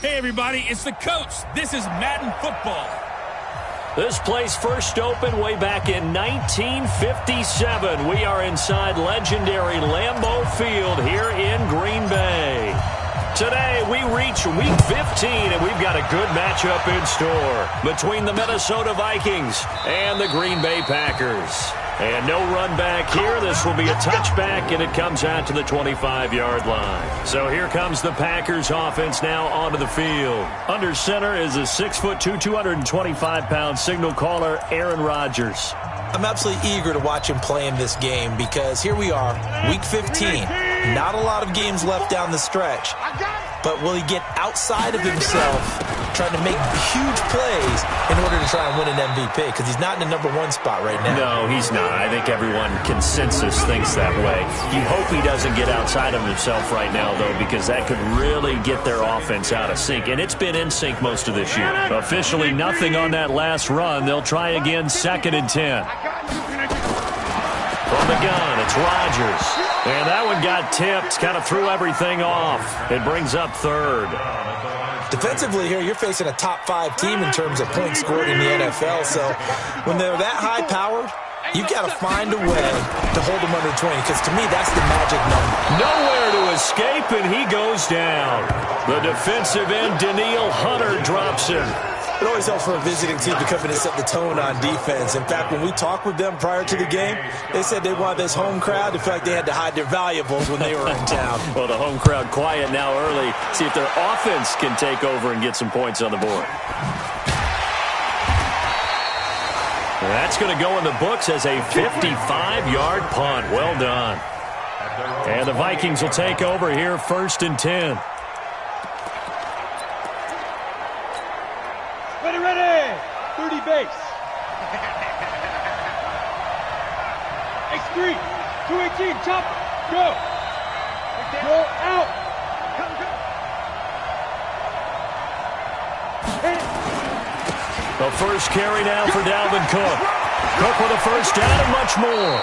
Hey, everybody, it's the coach. This is Madden Football. This place first opened way back in 1957. We are inside legendary Lambeau Field here in Green Bay. Today, we reach Week 15, and we've got a good matchup in store between the Minnesota Vikings and the Green Bay Packers. And no run back here. This will be a touchback, and it comes out to the 25-yard line. So here comes the Packers offense now onto the field. Under center is a 6'2", 225-pound signal caller, Aaron Rodgers. I'm absolutely eager to watch him play in this game because here we are, Week 15. Not a lot of games left down the stretch. But will he get outside of himself trying to make huge plays in order to try and win an MVP? Because he's not in the #1 spot right now. No, he's not. I think everyone consensus thinks that way. You hope he doesn't get outside of himself right now, though, because that could really get their offense out of sync. And it's been in sync most of this year. Officially nothing on that last run. They'll try again, 2nd and 10. From the gun, it's Rodgers. And that one got tipped, kind of threw everything off. It brings up 3rd. Defensively here, you're facing a top 5 team in terms of points scored in the NFL. So when they're that high-powered, you've got to find a way to hold them under 20, because to me, that's the magic number. Nowhere to escape, and he goes down. The defensive end, Danielle Hunter, drops him. It always helps for a visiting team to come in and set the tone on defense. In fact, when we talked with them prior to the game, they said they wanted this home crowd to feel like they had to hide their valuables when they were in town. Well, the home crowd quiet now early. See if their offense can take over and get some points on the board. That's going to go in the books as a 55-yard punt. Well done. And the Vikings will take over here, 1st and 10. Ready, 30 base. X3, 218, chop, go. Go out. The first carry now for Dalvin Cook. Cook with a first down and much more.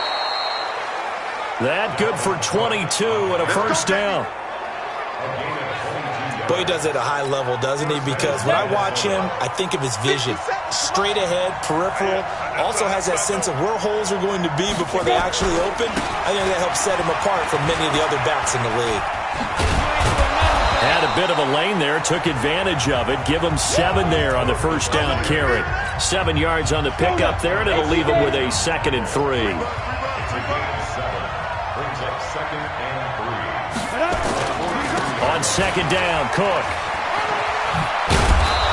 That good for 22 and a first down. Boy, he does it at a high level, doesn't he? Because when I watch him, I think of his vision. Straight ahead, peripheral. Also has that sense of where holes are going to be before they actually open. I think that helps set him apart from many of the other backs in the league. Had a bit of a lane there, took advantage of it. Give him 7 there on the first down carry. 7 yards on the pickup there, and it'll leave him with a 2nd and 3. On 2nd down, Cook.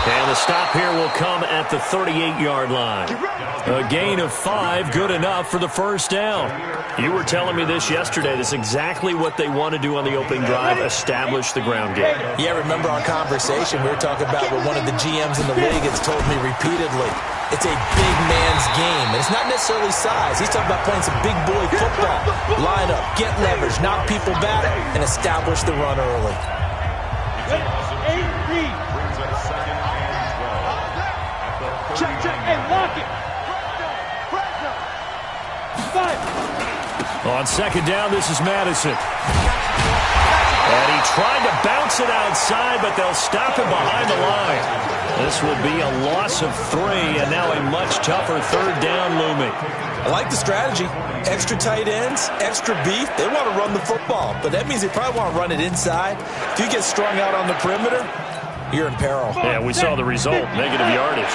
And the stop here will come at the 38-yard line. A gain of 5, good enough for the first down. You were telling me this yesterday. That's exactly what they want to do on the opening drive, establish the ground game. Yeah, remember our conversation. We were talking about what one of the GMs in the league has told me repeatedly. It's a big man's game, and it's not necessarily size. He's talking about playing some big boy football. Line up, get leverage, knock people back, and establish the run early. Check, and lock it. 5. On 2nd down, this is Madison. And he tried to bounce it outside, but they'll stop him behind the line. This will be a loss of 3, and now a much tougher 3rd down looming. I like the strategy. Extra tight ends, extra beef. They want to run the football, but that means they probably want to run it inside. If you get strung out on the perimeter, you're in peril. Yeah, we saw the result, negative yardage.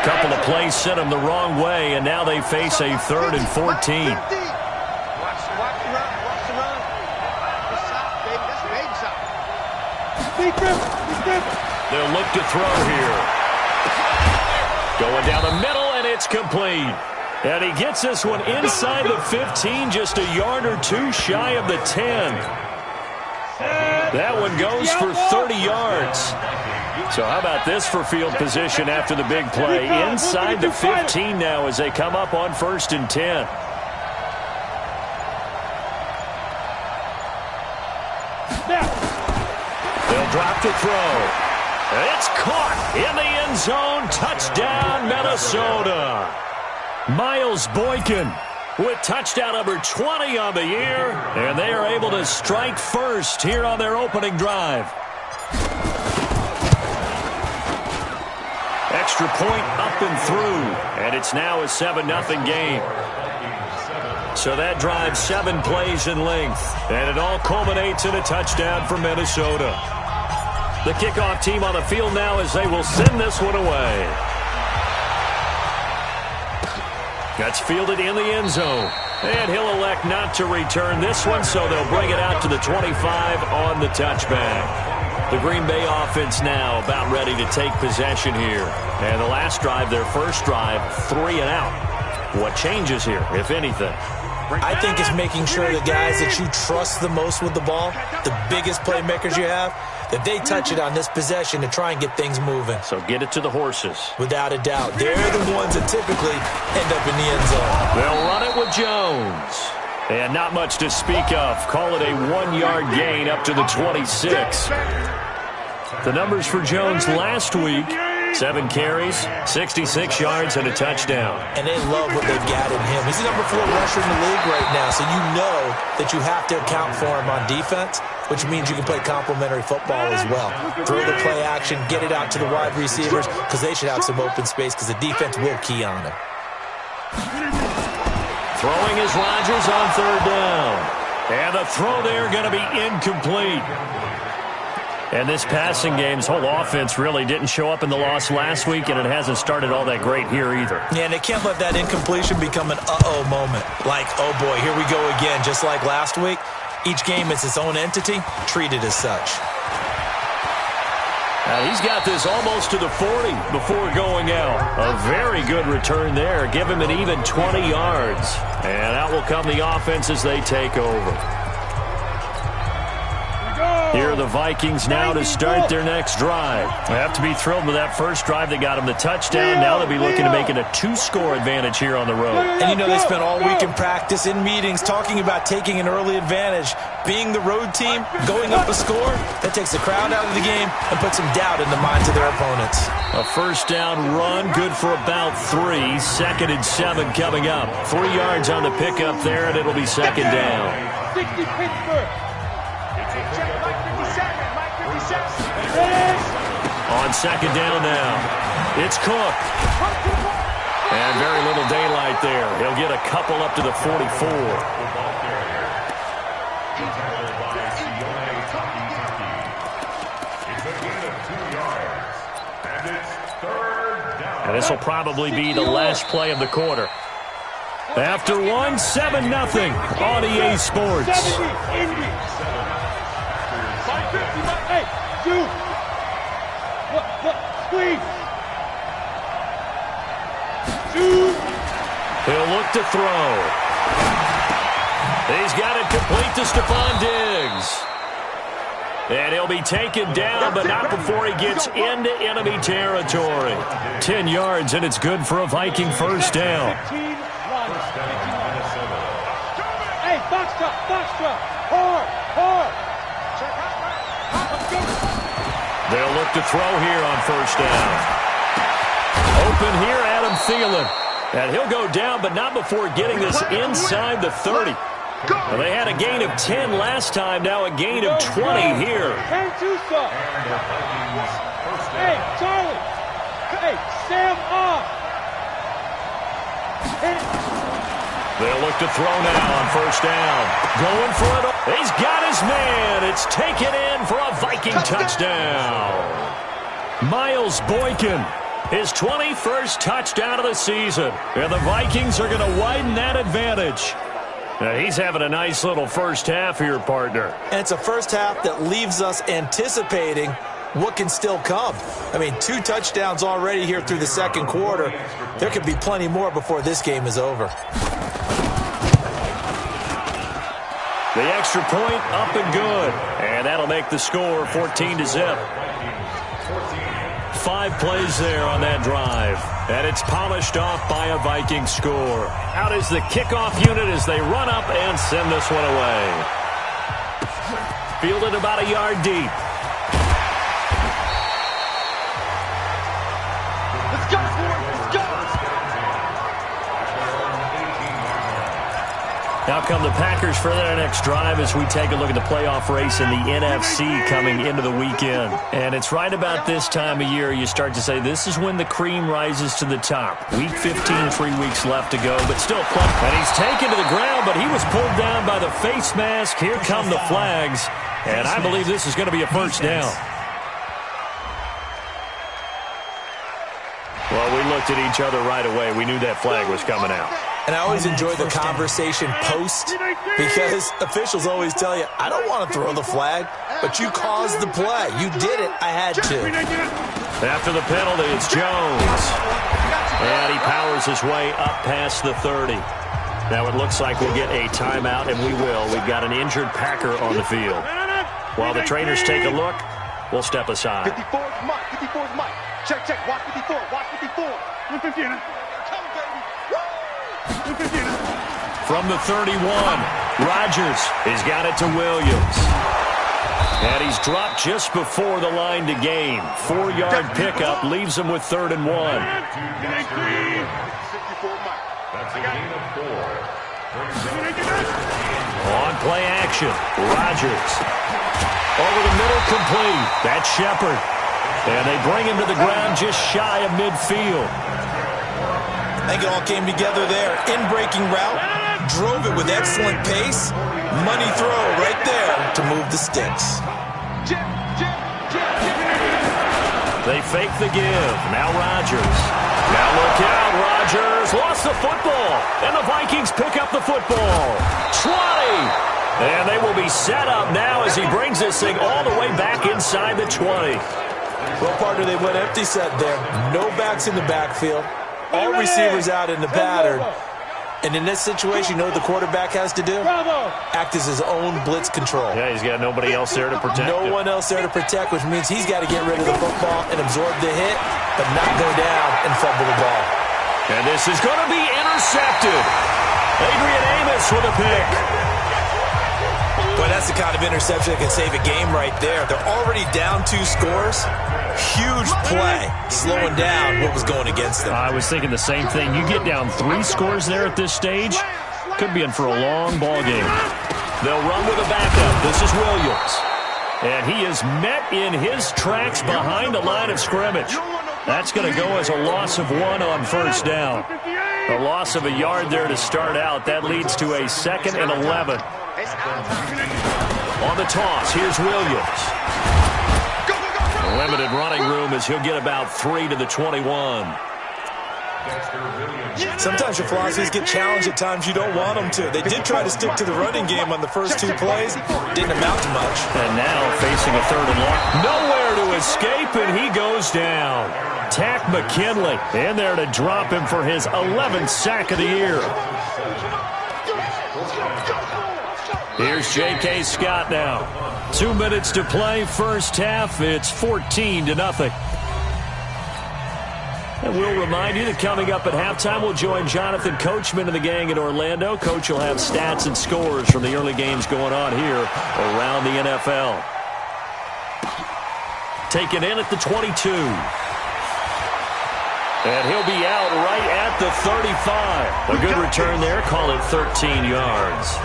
Couple of plays sent them the wrong way, and now they face a 3rd and 14. Watch the run. They'll look to throw here. Going down the middle, and it's complete. And he gets this one inside the 15, just a yard or 2 shy of the 10. That one goes for 30 yards. So how about this for field position after the big play? Inside the 15 now as they come up on 1st and 10. They'll drop to throw. It's caught in the end zone. Touchdown, Minnesota. Miles Boykin with touchdown number 20 on the year. And they are able to strike first here on their opening drive. Extra point up and through, and it's now a 7-0 game. So that drives 7 plays in length, and it all culminates in a touchdown for Minnesota. The kickoff team on the field now as they will send this one away. That's fielded in the end zone. And he'll elect not to return this one, so they'll bring it out to the 25 on the touchback. The Green Bay offense now about ready to take possession here. And the last drive, their first drive, 3 and out. What changes here, if anything? I think it's making sure the guys that you trust the most with the ball, the biggest playmakers you have, that they touch it on this possession to try and get things moving. So get it to the horses. Without a doubt. They're the ones that typically end up in the end zone. They'll run it with Jones. And not much to speak of. Call it a 1-yard gain up to the 26. The numbers for Jones last week: 7 carries, 66 yards, and a touchdown. And they love what they've got in him. He's the number 4 rusher in the league right now, so you know that you have to account for him on defense, which means you can play complementary football as well. Throw the play action, get it out to the wide receivers, because they should have some open space, because the defense will key on him. Throwing is Rodgers on 3rd down. And the throw there going to be incomplete. And this passing game's whole offense really didn't show up in the loss last week, and it hasn't started all that great here either. Yeah, and they can't let that incompletion become an uh-oh moment. Like, oh boy, here we go again, just like last week. Each game is its own entity, treated as such. Now he's got this almost to the 40 before going out. A very good return there. Give him an even 20 yards. And out will come the offense as they take over. Here are the Vikings now to start their next drive. They have to be thrilled with that first drive that got them the touchdown. Now they'll be looking to make it a 2-score advantage here on the road. And you know they spent all week in practice, in meetings, talking about taking an early advantage. Being the road team, going up a score, that takes the crowd out of the game and puts some doubt in the minds of their opponents. A first down run, good for about 3. 2nd and 7 coming up. 3 yards on the pickup there, and it'll be 2nd down. 60 Pittsburgh. On 2nd down now, it's Cook. And very little daylight there. He'll get a couple up to the 44. And this will probably be the last play of the quarter. After 1, 7-0 on EA Sports. Hey, shoot! Look, squeeze! Shoot! He'll look to throw. He's got it complete to Stephon Diggs. And he'll be taken down, but not before he gets into enemy territory. 10 yards, and it's good for a Viking first down. Hey, box drop, hard. They'll look to throw here on first down. Open here, Adam Thielen. And he'll go down, but not before getting this inside the 30. Well, they had a gain of 10 last time, now a gain of 20 here. Hey, Charlie. Hey, Sam off. They'll look to throw now on first down. Going for it. He's got his man. It's taken in for a Viking touchdown. Miles Boykin, his 21st touchdown of the season. And the Vikings are going to widen that advantage. Now, he's having a nice little first half here, partner. And it's a first half that leaves us anticipating what can still come. I mean, 2 touchdowns already here through the second quarter. There could be plenty more before this game is over. The extra point up and good. And that'll make the score 14-0. 5 plays there on that drive. And it's polished off by a Viking score. Out is the kickoff unit as they run up and send this one away. Fielded about a yard deep. Let's go, let's go. Now come the Packers for their next drive as we take a look at the playoff race in the NFC coming into the weekend. And it's right about this time of year you start to say this is when the cream rises to the top. Week 15, 3 weeks left to go, but still close. And he's taken to the ground, but he was pulled down by the face mask. Here come the flags, and I believe this is going to be a first down. Well, we looked at each other right away. We knew that flag was coming out. And I always enjoy the conversation post because officials always tell you, I don't want to throw the flag, but you caused the play. You did it. I had to. After the penalty, it's Jones. And he powers his way up past the 30. Now it looks like we'll get a timeout, and we will. We've got an injured Packer on the field. While the trainers take a look, we'll step aside. 54 is Mike. 54 is Mike. Check, check. Watch 54. Watch 54. From the 31, Rodgers has got it to Williams. And he's dropped just before the line to gain. 4-yard pickup leaves him with 3rd and 1. On play action, Rodgers. Over the middle, complete. That's Shepard. And they bring him to the ground just shy of midfield. I think it all came together there. In-breaking route, drove it with excellent pace. Money throw right there to move the sticks. They fake the give. Now Rodgers. Now look out, Rodgers lost the football. And the Vikings pick up the football. 20. And they will be set up now as he brings this thing all the way back inside the 20. Well, partner, they went empty set there. No backs in the backfield. All receivers out in the pattern. And in this situation, you know what the quarterback has to do? Act as his own blitz control. Yeah, he's got nobody else there to protect him. No one else there to protect, which means he's got to get rid of the football and absorb the hit, but not go down and fumble the ball. And this is going to be intercepted. Adrian Amos with a pick. Boy, that's the kind of interception that can save a game right there. They're already down 2 scores. Huge play, slowing down what was going against them. I was thinking the same thing. You get down 3 scores there at this stage, could be in for a long ball game. They'll run with a backup. This is Williams. And he is met in his tracks behind the line of scrimmage. That's going to go as a loss of 1 on first down. A loss of a yard there to start out. That leads to a 2nd and 11. On the toss, here's Williams. Limited running room as he'll get about 3 to the 21. Sometimes your philosophies get challenged at times you don't want them to. They did try to stick to the running game on the first 2 plays. Didn't amount to much. And now facing a 3rd and long. Nowhere to escape, and he goes down. Tack McKinley in there to drop him for his 11th sack of the year. Here's J.K. Scott now. 2 minutes to play, first half. It's 14-0. And we'll remind you that coming up at halftime, we'll join Jonathan Coachman and the gang in Orlando. Coach will have stats and scores from the early games going on here around the NFL. Taken in at the 22. And he'll be out right at the 35. A good return there. Call it 13 yards.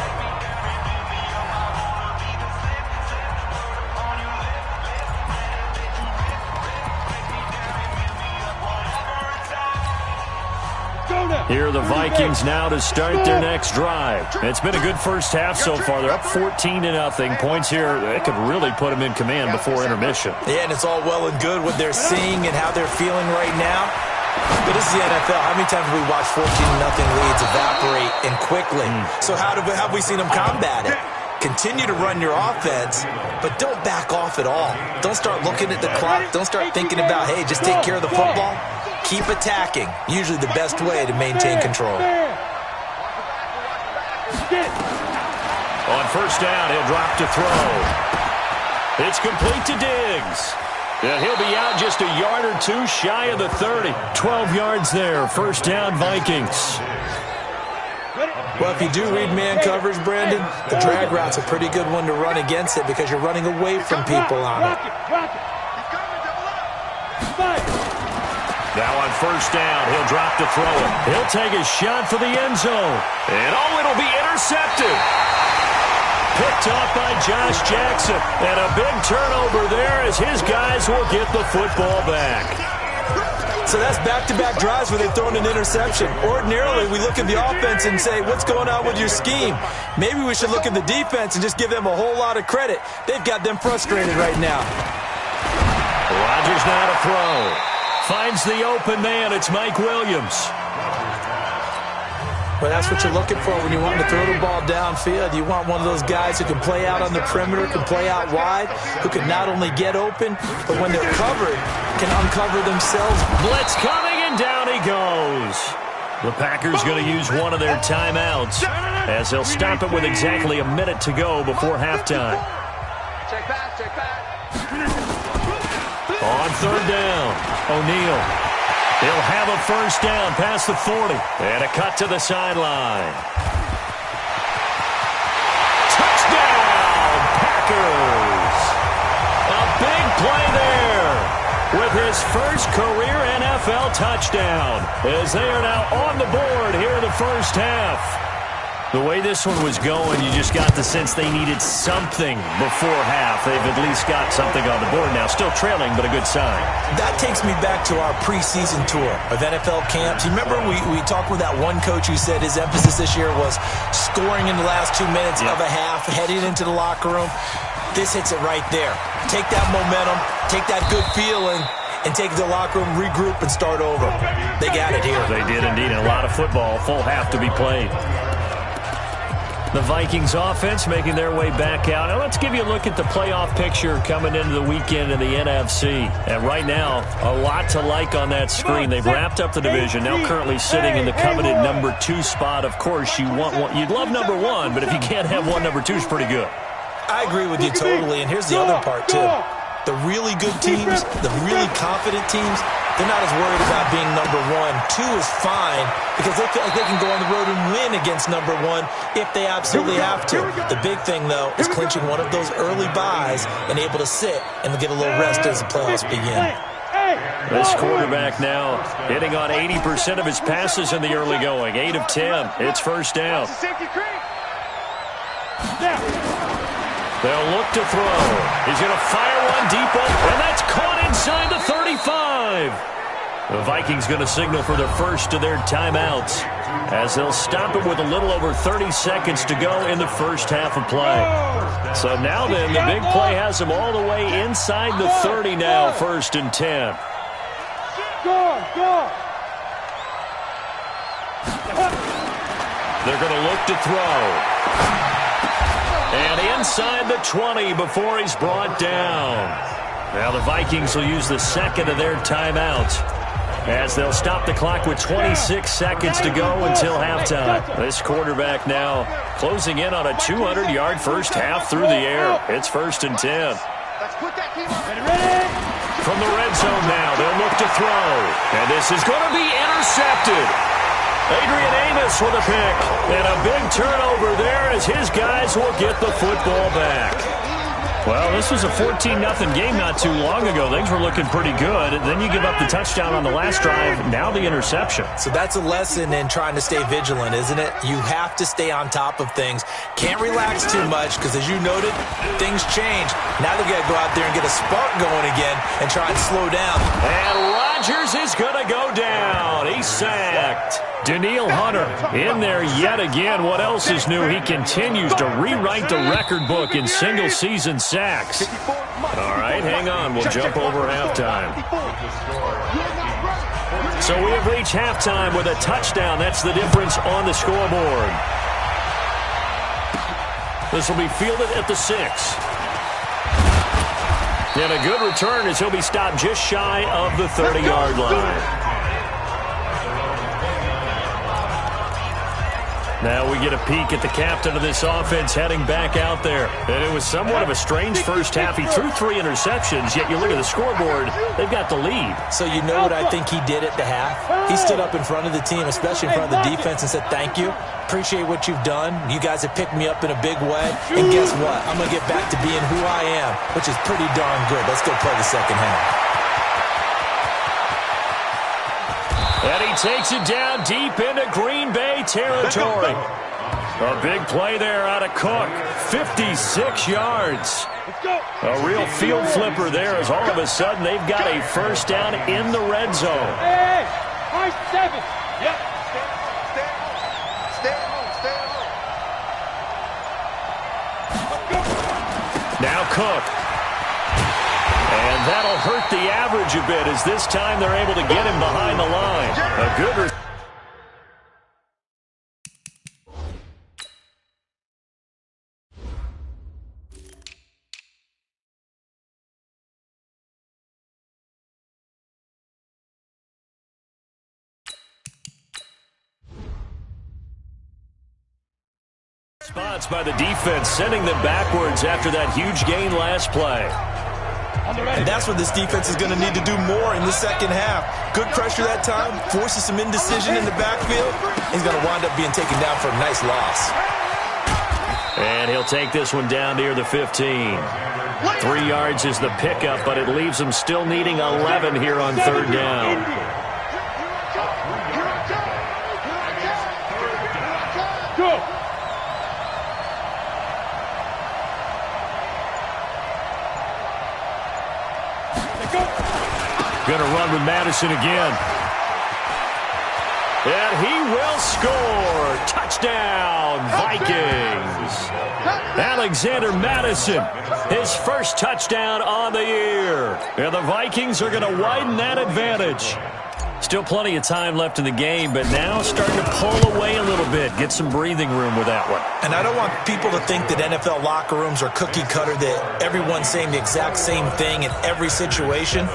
Here are the Vikings now to start their next drive. It's been a good first half so far. They're up 14-0. Points here, they could really put them in command before intermission. Yeah, and it's all well and good what they're seeing and how they're feeling right now. But this is the NFL. How many times have we watched 14-0 leads evaporate and quickly? So how have we seen them combat it? Continue to run your offense, but don't back off at all. Don't start looking at the clock. Don't start thinking about, hey, just take care of the football. Keep attacking. Usually the best way to maintain control. On first down, he'll drop to throw. It's complete to Diggs. And he'll be out just a yard or 2 shy of the 30. 12 yards there. First down, Vikings. Well, if you do read man coverage, Brandon, the drag route's a pretty good one to run against it because you're running away from people on it. Now on first down, he'll drop to throw it. He'll take a shot for the end zone. And it'll be intercepted. Picked off by Josh Jackson. And a big turnover there as his guys will get the football back. So that's back-to-back drives where they've thrown an interception. Ordinarily, we look at the offense and say, what's going on with your scheme? Maybe we should look at the defense and just give them a whole lot of credit. They've got them frustrated right now. Rodgers now to throw. Finds the open man. It's Mike Williams. Well, that's what you're looking for when you want to throw the ball downfield. You want one of those guys who can play out on the perimeter, can play out wide, who can not only get open, but when they're covered, can uncover themselves. Blitz coming, and down he goes. The Packers going to use one of their timeouts as they'll stop it with exactly a minute to go before halftime. Check back. On third down, O'Neal. He'll have a first down past the 40. And a cut to the sideline. Touchdown, Packers! A big play there with his first career NFL touchdown as they are now on the board here in the first half. The way this one was going, you just got the sense they needed something before half. They've at least got something on the board now. Still trailing, but a good sign. That takes me back to our preseason tour of NFL camps. You remember we talked with that one coach who said his emphasis this year was scoring in the last 2 minutes of a half, heading into the locker room. This hits it right there. Take that momentum, take that good feeling, and take it to the locker room, regroup, and start over. They got it here. They did indeed. A lot of football, full half to be played. The Vikings offense making their way back out. Now let's give you a look at the playoff picture coming into the weekend in the NFC. And right now, a lot to like on that screen. They've wrapped up the division, now currently sitting in the coveted number 2 spot. Of course, you'd love number 1, but if you can't have one, number 2 is pretty good. I agree with you totally, and here's the other part, too. The really good teams, the really confident teams, they're not as worried about being number 1. 2 is fine because they feel like they can go on the road and win against number 1 if they absolutely have to. The big thing, though, is clinching one of those early buys and able to sit and get a little rest as the playoffs begin. This quarterback now hitting on 80% of his passes in the early going. 8 of 10. It's first down. They'll look to throw. He's going to fire one deep up, and that's caught inside the 35. The Vikings going to signal for the first of their timeouts as they'll stop it with a little over 30 seconds to go in the first half of play. So now then, the big play has them all the way inside the 30 now, first and 10. They're going to look to throw. And inside the 20 before he's brought down. Now the Vikings will use the second of their timeouts as they'll stop the clock with 26 seconds to go until halftime. This quarterback now closing in on a 200-yard first half through the air. It's first and 10. From the red zone now, they'll look to throw. And this is going to be intercepted. Adrian Amos with a pick, and a big turnover there as his guys will get the football back. Well, this was a 14-0 game not too long ago. Things were looking pretty good. And then you give up the touchdown on the last drive, now the interception. So that's a lesson in trying to stay vigilant, isn't it? You have to stay on top of things. Can't relax too much because, as you noted, things change. Now they've got to go out there and get a spark going again and try and slow down. And Rodgers is going to go down. He's sacked. Daniil Hunter in there yet again. What else is new? He continues to rewrite the record book in single-season sacks. All right, hang on. We'll jump over halftime. So we have reached halftime with a touchdown. That's the difference on the scoreboard. This will be fielded at the 6. And a good return as he'll be stopped just shy of the 30-yard line. Now we get a peek at the captain of this offense heading back out there. And it was somewhat of a strange first half. He threw 3 interceptions, yet you look at the scoreboard, they've got the lead. So you know what I think he did at the half? He stood up in front of the team, especially in front of the defense, and said, thank you. Appreciate what you've done. You guys have picked me up in a big way. And guess what? I'm going to get back to being who I am, which is pretty darn good. Let's go play the second half. And he takes it down deep into Green Bay territory. A big play there out of Cook. 56 yards. A real field flipper there as all of a sudden they've got a first down in the red zone. Hey, high 7. Yep. Stay at home. Now Cook. And that'll hurt the average a bit as this time they're able to get him behind the line. A good spots by the defense, sending them backwards after that huge gain last play. And that's what this defense is going to need to do more in the second half. Good pressure that time, forces some indecision in the backfield. He's going to wind up being taken down for a nice loss. And he'll take this one down near the 15. 3 yards is the pickup, but it leaves him still needing 11 here on third down. Go. Going to run with Madison again. And he will score. Touchdown, Vikings. Alexander Madison, his first touchdown on the year. And the Vikings are going to widen that advantage. Still plenty of time left in the game, but now starting to pull away a little bit. Get some breathing room with that one. And I don't want people to think that NFL locker rooms are cookie cutter, that everyone's saying the exact same thing in every situation.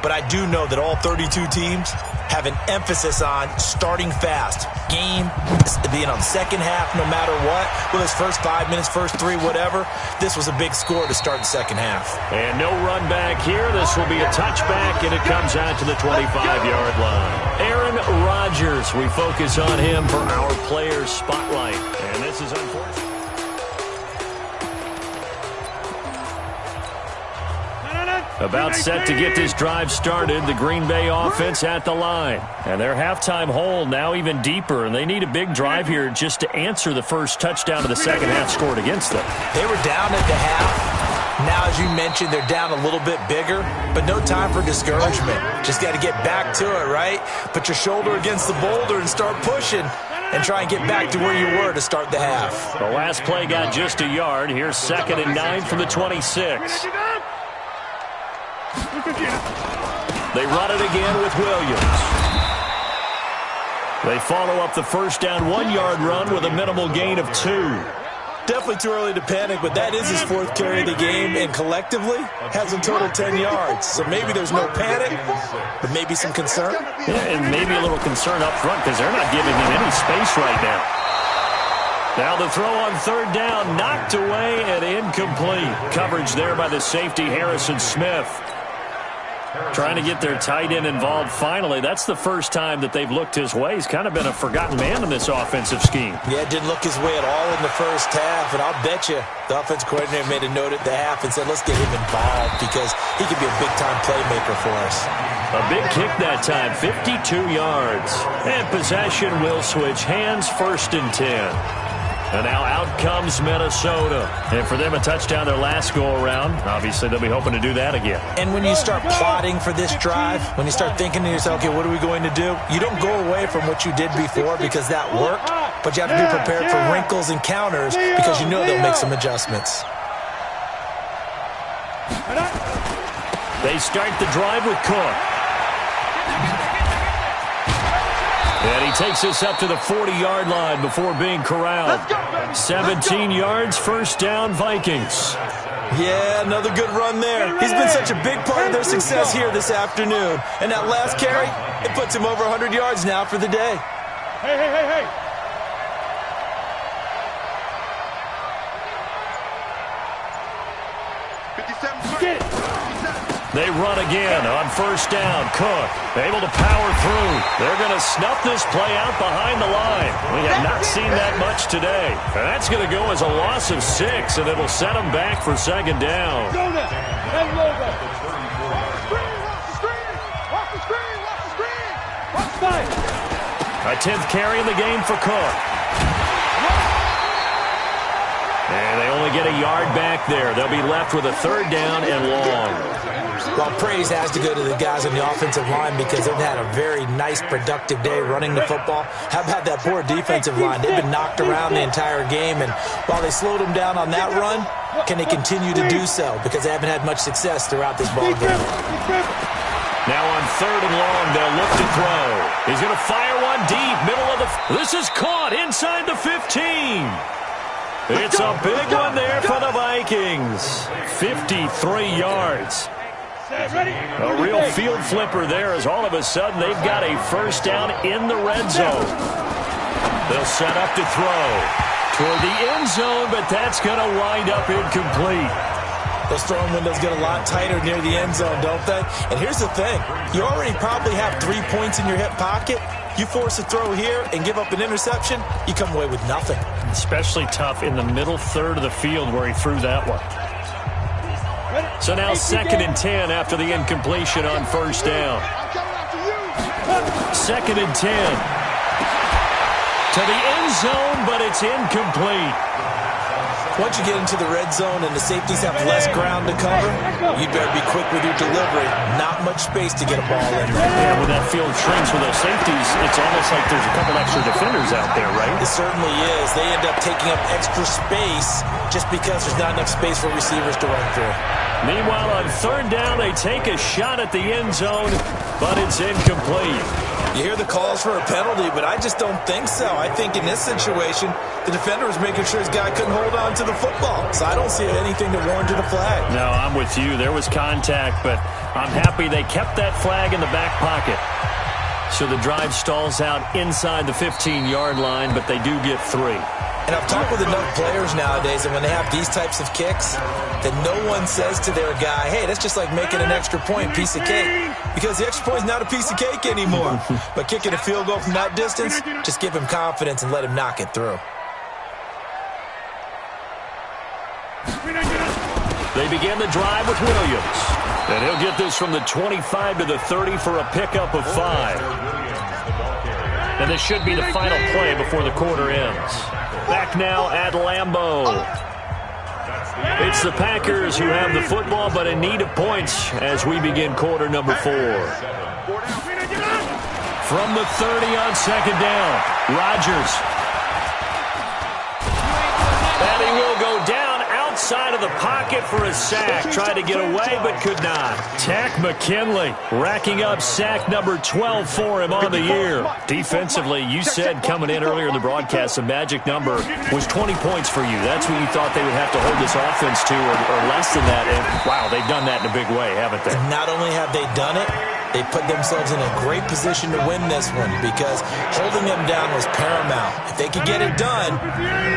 But I do know that all 32 teams have an emphasis on starting fast. Game, being on second half no matter what. Whether it's first 5 minutes, first 3, whatever. This was a big score to start the second half. And no run back here. This will be a touchback, and it comes out to the 25-yard line. Aaron Rodgers, we focus on him for our players' spotlight. And this is unfortunate. About set to get this drive started, the Green Bay offense at the line. And their halftime hole now even deeper, and they need a big drive here just to answer the first touchdown of the second half scored against them. They were down at the half. Now, as you mentioned, they're down a little bit bigger, but no time for discouragement. Just got to get back to it, right? Put your shoulder against the boulder and start pushing and try and get back to where you were to start the half. The last play got just a yard. Here's 2nd and 9 from the 26. They run it again with Williams. They follow up the first down 1-yard run with a minimal gain of 2. Definitely too early to panic, but that is his 4th carry of the game, and collectively has a total 10 yards. So maybe there's no panic, but maybe some concern. Yeah, and maybe a little concern up front because they're not giving him any space right now. Now the throw on third down, knocked away and incomplete. Coverage there by the safety, Harrison Smith. Trying to get their tight end involved finally. That's the first time that they've looked his way. He's kind of been a forgotten man in this offensive scheme. Yeah, it didn't look his way at all in the first half, and I'll bet you the offense coordinator made a note at the half and said, let's get him involved because he could be a big-time playmaker for us. A big kick that time, 52 yards. And possession will switch hands, 1st and 10. And now out comes Minnesota. And for them, a touchdown their last go-around. Obviously, they'll be hoping to do that again. And when you start plotting for this drive, when you start thinking to yourself, okay, what are we going to do? You don't go away from what you did before because that worked, but you have to be prepared for wrinkles and counters because you know they'll make some adjustments. They start the drive with Cook. And he takes us up to the 40-yard line before being corralled. 17 yards, first down, Vikings. Yeah, another good run there. He's been such a big part of their success here this afternoon. And that last carry, it puts him over 100 yards now for the day. Hey. They run again on first down. Cook able to power through. They're going to snuff this play out behind the line. We have not seen that much today. And that's going to go as a loss of 6, and it'll set them back for 2nd down. Watch the screen. A 10th carry in the game for Cook. And they only get a yard back there. They'll be left with a 3rd down and long. Well, praise has to go to the guys on the offensive line because they've had a very nice, productive day running the football. How about that poor defensive line? They've been knocked around the entire game, and while they slowed them down on that run, can they continue to do so? Because they haven't had much success throughout this ball game. Now on 3rd and long, they'll look to throw. He's going to fire one deep, middle of the... This is caught inside the 15. It's a big one there for the Vikings. 53 yards. A real field flipper there as all of a sudden they've got a 1st down in the red zone. They'll set up to throw toward the end zone, but that's going to wind up incomplete. Those throwing windows get a lot tighter near the end zone, don't they? And here's the thing. You already probably have 3 points in your hip pocket. You force a throw here and give up an interception, you come away with nothing. Especially tough in the middle 3rd of the field where he threw that one. So now 2nd and 10 after the incompletion on 1st down. 2nd and 10. To the end zone, but it's incomplete. Once you get into the red zone and the safeties have less ground to cover, you better be quick with your delivery. Not much space to get a ball in there. Yeah, when that field shrinks with those safeties, it's almost like there's a couple extra defenders out there, right? It certainly is. They end up taking up extra space just because there's not enough space for receivers to run through. Meanwhile, on 3rd down, they take a shot at the end zone, but it's incomplete. You hear the calls for a penalty, but I just don't think so. I think in this situation, the defender was making sure his guy couldn't hold on to the football. So I don't see anything that warranted a flag. No, I'm with you. There was contact, but I'm happy they kept that flag in the back pocket. So the drive stalls out inside the 15-yard line, but they do get 3. And I've talked with enough players nowadays, and when they have these types of kicks, that no one says to their guy, hey, that's just like making an extra point, piece of cake. Because the extra point is not a piece of cake anymore. But kicking a field goal from that distance, just give him confidence and let him knock it through. They begin the drive with Williams. And he'll get this from the 25 to the 30 for a pickup of 5. And this should be the final play before the quarter ends. Back now at Lambeau. It's the Packers who have the football, but in need of points as we begin quarter number 4. From the 30 on 2nd down, Rodgers. And he will go down outside of the pocket for a sack. Tried to get away, but could not. Takk McKinley racking up sack number 12 for him on the year. Defensively, you said coming in earlier in the broadcast, the magic number was 20 points for you. That's what you thought they would have to hold this offense to, or less than that. And, wow, they've done that in a big way, haven't they? Not only have they done it, they put themselves in a great position to win this one because holding them down was paramount. If they could get it done,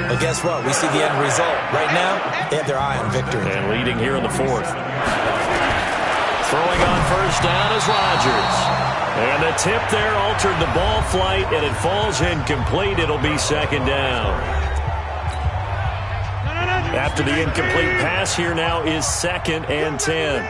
well, guess what? We see the end result. Right now, they have their eye on victory. And leading here in the 4th. Throwing on 1st down is Rodgers. And the tip there altered the ball flight, and it falls incomplete. It'll be 2nd down. After the incomplete pass, here now is 2nd and 10.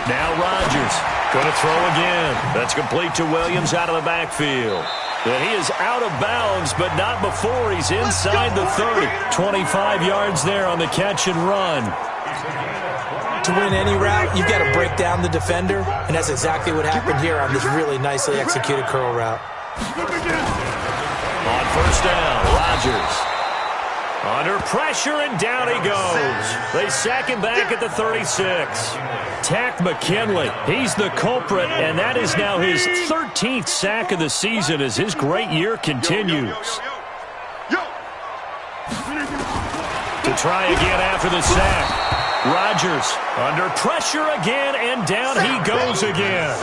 Now Rodgers going to throw again. That's complete to Williams out of the backfield. And he is out of bounds, but not before he's inside the 30. 25 yards there on the catch and run. To win any route, you've got to break down the defender, and that's exactly what happened here on this really nicely executed curl route. On 1st down, Rodgers. Under pressure, and down he goes. They sack him back at the 36. Takk McKinley, he's the culprit, and that is now his 13th sack of the season as his great year continues. To try again after the sack. Rodgers under pressure again, and down he goes again.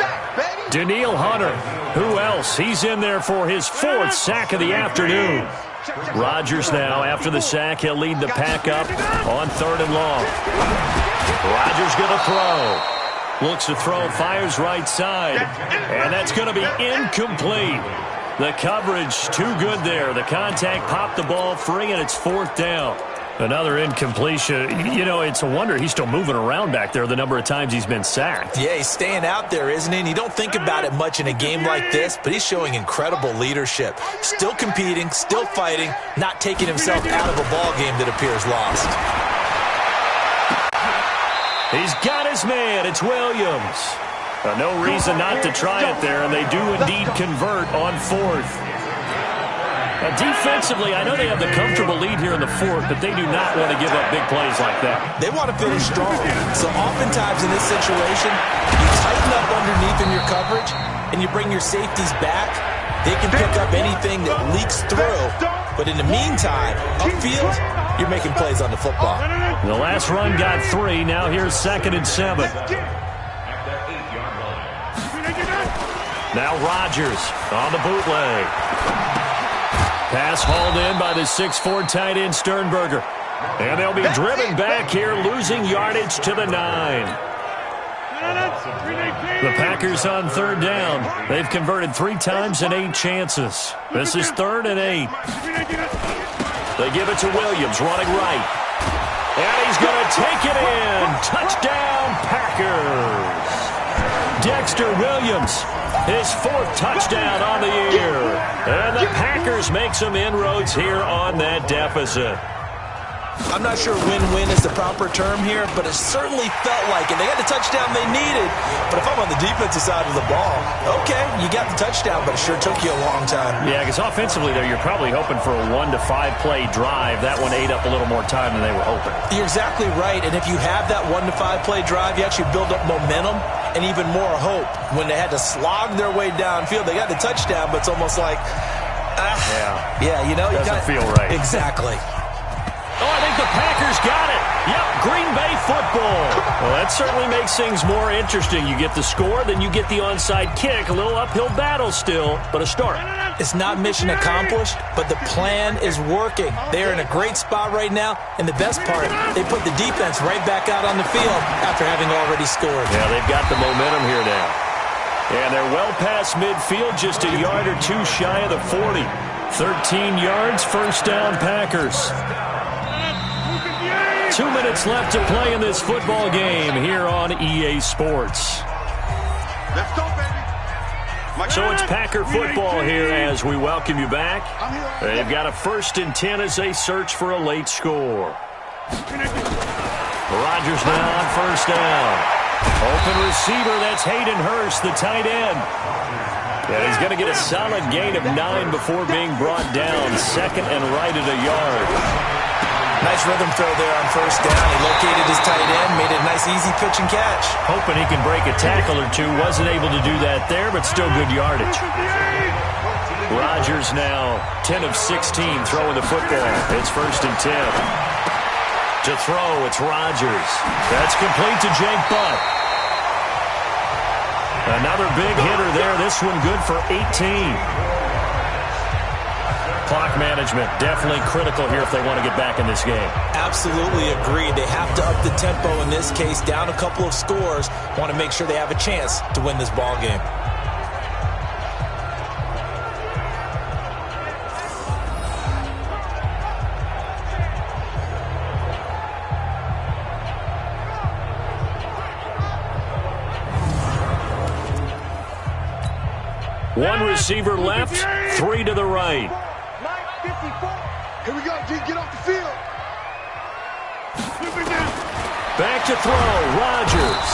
Danielle Hunter, who else? He's in there for his 4th sack of the afternoon. Rodgers now, after the sack, he'll lead the pack up on 3rd and long. Rodgers going to throw. Looks to throw, fires right side. And that's going to be incomplete. The coverage too good there. The contact popped the ball free, and it's 4th down. Another incompletion. You know, it's a wonder he's still moving around back there the number of times he's been sacked. Yeah, he's staying out there, isn't he? And you don't think about it much in a game like this, but he's showing incredible leadership. Still competing, still fighting, not taking himself out of a ball game that appears lost. He's got his man. It's Williams. No reason not to try it there, and they do indeed convert on fourth. Defensively, I know they have the comfortable lead here in the fourth, but they do not want to give up big plays like that. They want to finish strong. So oftentimes in this situation, you tighten up underneath in your coverage, and you bring your safeties back. They can pick up anything that leaks through. But in the meantime, upfield, you're making plays on the football. The last run got 3. Now here's 2nd and 7. Now Rodgers on the bootleg. Pass hauled in by the 6'4" tight end Sternberger. And they'll be driven back here, losing yardage to the 9. The Packers on 3rd down. They've converted 3 times in 8 chances. This is 3rd and 8. They give it to Williams, running right. And he's going to take it in. Touchdown, Packers. Dexter Williams, his 4th touchdown on the year. And the Packers make some inroads here on that deficit. I'm not sure win-win is the proper term here, but it certainly felt like it. They got the touchdown they needed, but if I'm on the defensive side of the ball, okay, you got the touchdown, but it sure took you a long time. Yeah, because offensively, though, you're probably hoping for a 1 to 5 play drive. That one ate up a little more time than they were hoping. You're exactly right, and if you have that 1 to 5 play drive, you actually build up momentum and even more hope. When they had to slog their way downfield, they got the touchdown, but it's almost like, yeah, you know, doesn't feel right. Exactly. Oh, I think the Packers got it. Yep, Green Bay football. Well, that certainly makes things more interesting. You get the score, then you get the onside kick. A little uphill battle still, but a start. It's not mission accomplished, but the plan is working. They're in a great spot right now, and the best part, they put the defense right back out on the field after having already scored. Yeah, they've got the momentum here now. And they're well past midfield, just a yard or 2 shy of the 40. 13 yards, 1st down Packers. 2 minutes left to play in this football game here on EA Sports. Let's go, baby. So it's Packer football here as we welcome you back. They've got a 1st and 10 as they search for a late score. Rodgers now on 1st down. Open receiver, that's Hayden Hurst, the tight end. And he's going to get a solid gain of 9 before being brought down. 2nd and right at a yard. Nice rhythm throw there on 1st down. He located his tight end, made a nice easy pitch and catch. Hoping he can break a tackle or 2. Wasn't able to do that there, but still good yardage. Rodgers now 10 of 16 throwing the football. It's 1st and 10. To throw, it's Rodgers. That's complete to Jake Butt. Another big hitter there. This one good for 18. Clock management definitely critical here if they want to get back in this game. Absolutely agree. They have to up the tempo in this case, down a couple of scores. Want to make sure they have a chance to win this ball game. One receiver left, 3 to the right. 9:54. Here we go, G. Get off the field. Back to throw, Rodgers.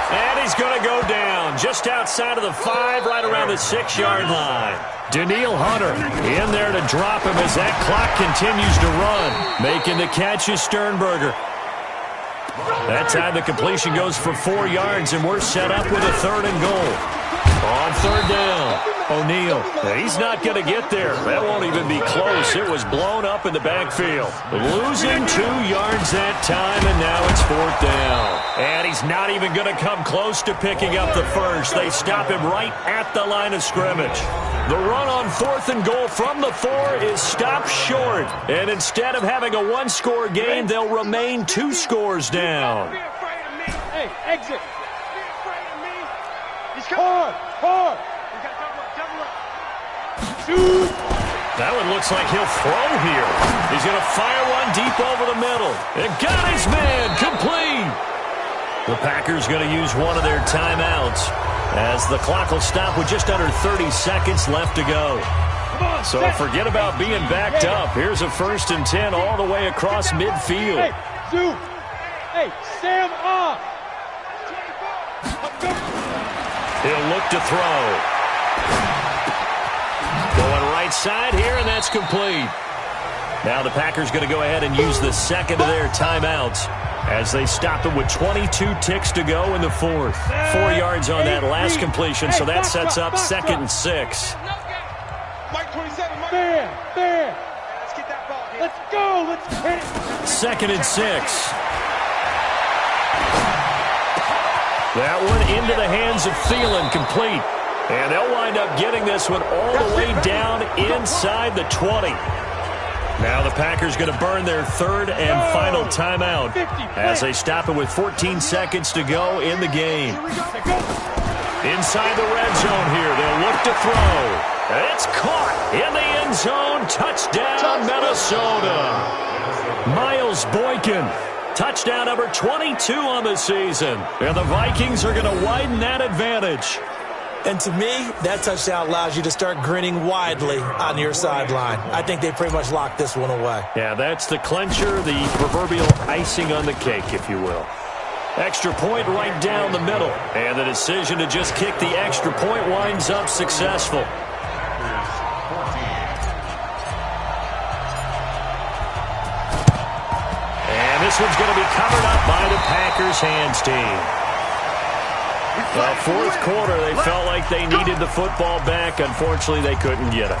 And he's going to go down just outside of the 5, right around the 6-yard line. Daniil Hunter in there to drop him as that clock continues to run. Making the catch is Sternberger. That time the completion goes for 4 yards, and we're set up with a 3rd and goal. On 3rd down, O'Neal. He's not going to get there. That won't even be close. It was blown up in the backfield. Losing 2 yards that time, and now it's 4th down. And he's not even going to come close to picking up the 1st. They stop him right at the line of scrimmage. The run on 4th and goal from the 4 is stopped short. And instead of having a 1-score game, they'll remain 2 scores down. Hey, exit. Hard. Shoot. That one looks like he'll throw here. He's going to fire one deep over the middle. It got his man complete. The Packers going to use one of their timeouts as the clock will stop with just under 30 seconds left to go. So forget about being backed up. Here's a 1st and 10 all the way across midfield. Hey, Zoo. Hey, Sam off. He'll look to throw. Going right side here, and that's complete. Now the Packers going to go ahead and use the second of their timeouts as they stop it with 22 ticks to go in the 4th. 4 yards on that last completion, so that sets up 2nd and 6. Mike 27, Mike. There. Let's get that ball here. Let's go. Let's hit it. 2nd and 6. That one into the hands of Thielen, complete. And they'll wind up getting this one all the way down inside the 20. Now the Packers going to burn their 3rd and final timeout as they stop it with 14 seconds to go in the game. Inside the red zone here, they'll look to throw. It's caught in the end zone. Touchdown, Minnesota. Miles Boykin. Touchdown number 22 on the season. And the Vikings are going to widen that advantage. And to me, that touchdown allows you to start grinning widely on your sideline. I think they pretty much locked this one away. Yeah, that's the clincher, the proverbial icing on the cake, if you will. Extra point right down the middle. And the decision to just kick the extra point winds up successful. And this one's going to be covered up by the Packers hands team. Well, 4th quarter, they felt like they needed the football back. Unfortunately, they couldn't get it.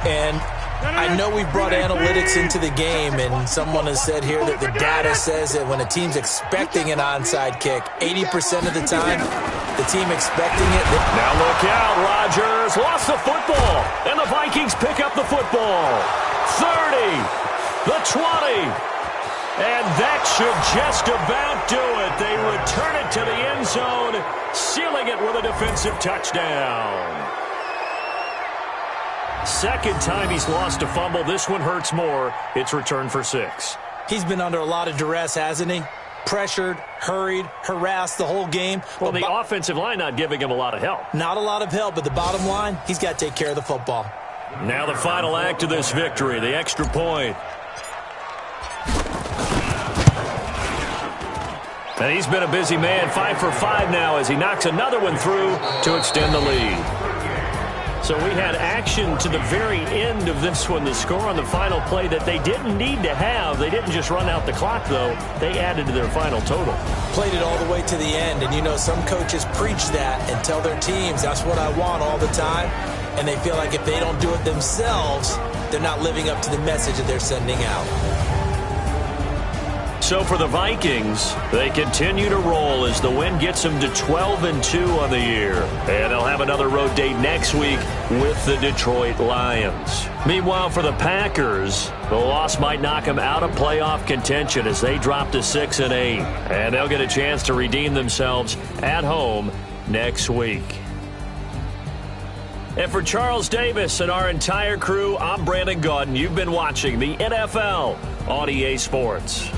And I know we brought analytics into the game, and someone has said here that the data says that when a team's expecting an onside kick, 80% of the time, the team expecting it. Now look out, Rodgers lost the football, and the Vikings pick up the football. 30, the 20. And that should just about do it. They return it to the end zone, sealing it with a defensive touchdown. 2nd time he's lost a fumble. This one hurts more. It's returned for 6. He's been under a lot of duress, hasn't he? Pressured, hurried, harassed the whole game. Well, the offensive line not giving him a lot of help. Not a lot of help, but the bottom line, he's got to take care of the football. Now the final act of this victory, the extra point. And he's been a busy man, 5 for 5 now as he knocks another one through to extend the lead. So we had action to the very end of this one, the score on the final play that they didn't need to have. They didn't just run out the clock, though. They added to their final total. Played it all the way to the end, and you know some coaches preach that and tell their teams, that's what I want all the time, and they feel like if they don't do it themselves, they're not living up to the message that they're sending out. So for the Vikings, they continue to roll as the win gets them to 12-2 on the year. And they'll have another road date next week with the Detroit Lions. Meanwhile, for the Packers, the loss might knock them out of playoff contention as they drop to 6-8. And they'll get a chance to redeem themselves at home next week. And for Charles Davis and our entire crew, I'm Brandon Gaudin. You've been watching the NFL on EA Sports.